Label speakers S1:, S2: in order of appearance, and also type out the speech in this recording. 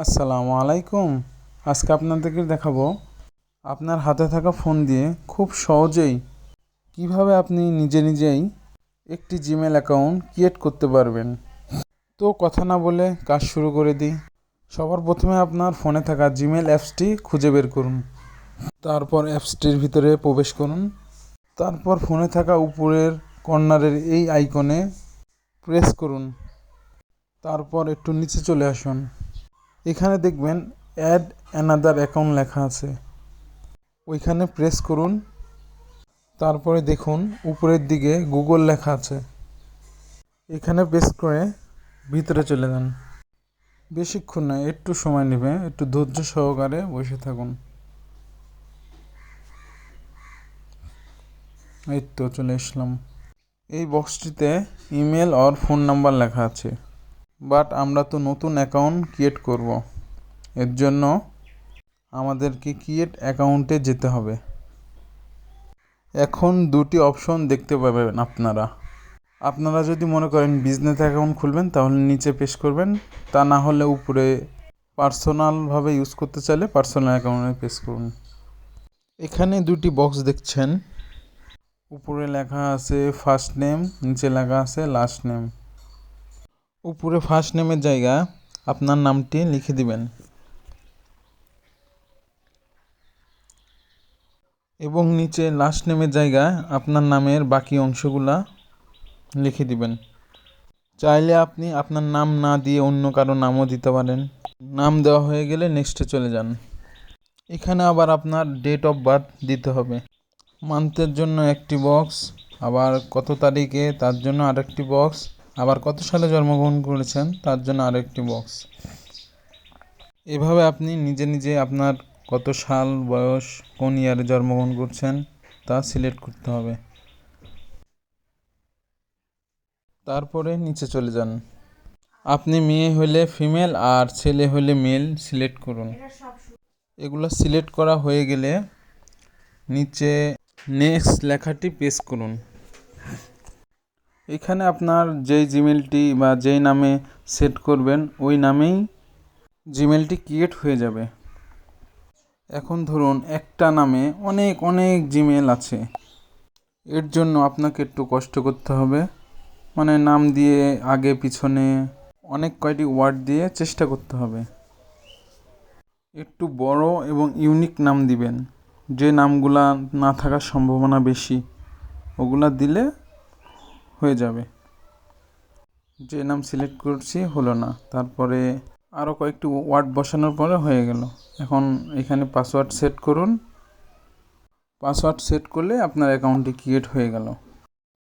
S1: আসসালামু আলাইকুম। আজকে আপনাদেরকে দেখাবো আপনার হাতে থাকা ফোন দিয়ে খুব সহজেই কিভাবে আপনি নিজেই একটি জিমেল অ্যাকাউন্ট ক্রিয়েট করতে পারবেন। তো কথা না বলে কাজ শুরু করে দিই। সবার প্রথমে আপনার ফোনে থাকা জিমেল অ্যাপসটি খুঁজে বের করুন। তারপর অ্যাপসটির ভিতরে প্রবেশ করুন। তারপর ফোনে থাকা উপরের কর্নারের এই আইকনে প্রেস করুন। তারপর একটু নিচে চলে আসুন। এখানে দেখবেন অ্যাড অ্যানাদার অ্যাকাউন্ট লেখা আছে, ওইখানে প্রেস করুন। তারপরে দেখুন উপরের দিকে গুগল লেখা আছে, এখানে প্রেস করে ভিতরে চলে যান। বেশিক্ষণ নয়, একটু সময় নেবে, একটু ধৈর্য সহকারে বসে থাকুন। এই তো চলে আসলাম। এই বক্সটিতে ইমেল আর ফোন নাম্বার লেখা আছে, বাট আমরা তো নতুন অ্যাকাউন্ট ক্রিয়েট করব, এর জন্য আমাদেরকে ক্রিয়েট অ্যাকাউন্টে যেতে হবে। এখন দুটি অপশন দেখতে পাবেন আপনারা যদি মনে করেন বিজনেস অ্যাকাউন্ট খুলবেন তাহলে নিচে প্রেস করবেন, তা না হলে উপরে পার্সোনালভাবে ইউজ করতে চাইলে পার্সোনাল অ্যাকাউন্টে প্রেস করুন। এখানে দুটি বক্স দেখছেন, উপরে লেখা আছে ফার্স্ট নেম, নিচে লেখা আছে লাস্ট নেম। উপরে ফার্স্ট নেমের জায়গা আপনার নামটি লিখে দিবেন এবং নিচে লাস্ট নেমের জায়গায় আপনার নামের বাকি অংশগুলা লিখে দিবেন। চাইলে আপনি আপনার নাম না দিয়ে অন্য কারো নামও দিতে পারেন। নাম দেওয়া হয়ে গেলে নেক্সটে চলে যান। এখানে আবার আপনার ডেট অফ বার্থ দিতে হবে। মান্থের জন্য একটি বক্স, আবার কত তারিখে তার জন্য আরেকটি বক্স, আবার কত সালে জন্মগ্রহণ করেছেন তার জন্য আরেকটি বক্স। এভাবে আপনি নিজে আপনার কত সাল বয়স, কোন ইয়ারে জন্মগ্রহণ করছেন তা সিলেক্ট করতে হবে। তারপরে নিচে চলে যান। আপনি মেয়ে হলে ফিমেল আর ছেলে হলে মেল সিলেক্ট করুন। এগুলো সিলেক্ট করা হয়ে গেলে নিচে নেক্সট লেখাটি প্রেস করুন। এখানে আপনার যেই জিমেলটি বা যেই নামে সেট করবেন ওই নামেই জিমেলটি ক্রিয়েট হয়ে যাবে। এখন ধরুন একটা নামে অনেক জিমেল আছে, এর জন্য আপনাকে একটু কষ্ট করতে হবে, মানে নাম দিয়ে আগে পিছনে অনেক কয়টি ওয়ার্ড দিয়ে চেষ্টা করতে হবে। একটু বড় এবং ইউনিক নাম দিবেন, যে নামগুলা না থাকার সম্ভাবনা বেশি ওগুলা দিলে হয়ে যাবে। যে নাম সিলেক্ট করছি হলো না, তারপরে আরও কয়েকটি ওয়ার্ড বসানোর পরে হয়ে গেল। এখন এখানে পাসওয়ার্ড সেট করুন। পাসওয়ার্ড সেট করলে আপনার অ্যাকাউন্টটি ক্রিয়েট হয়ে গেল।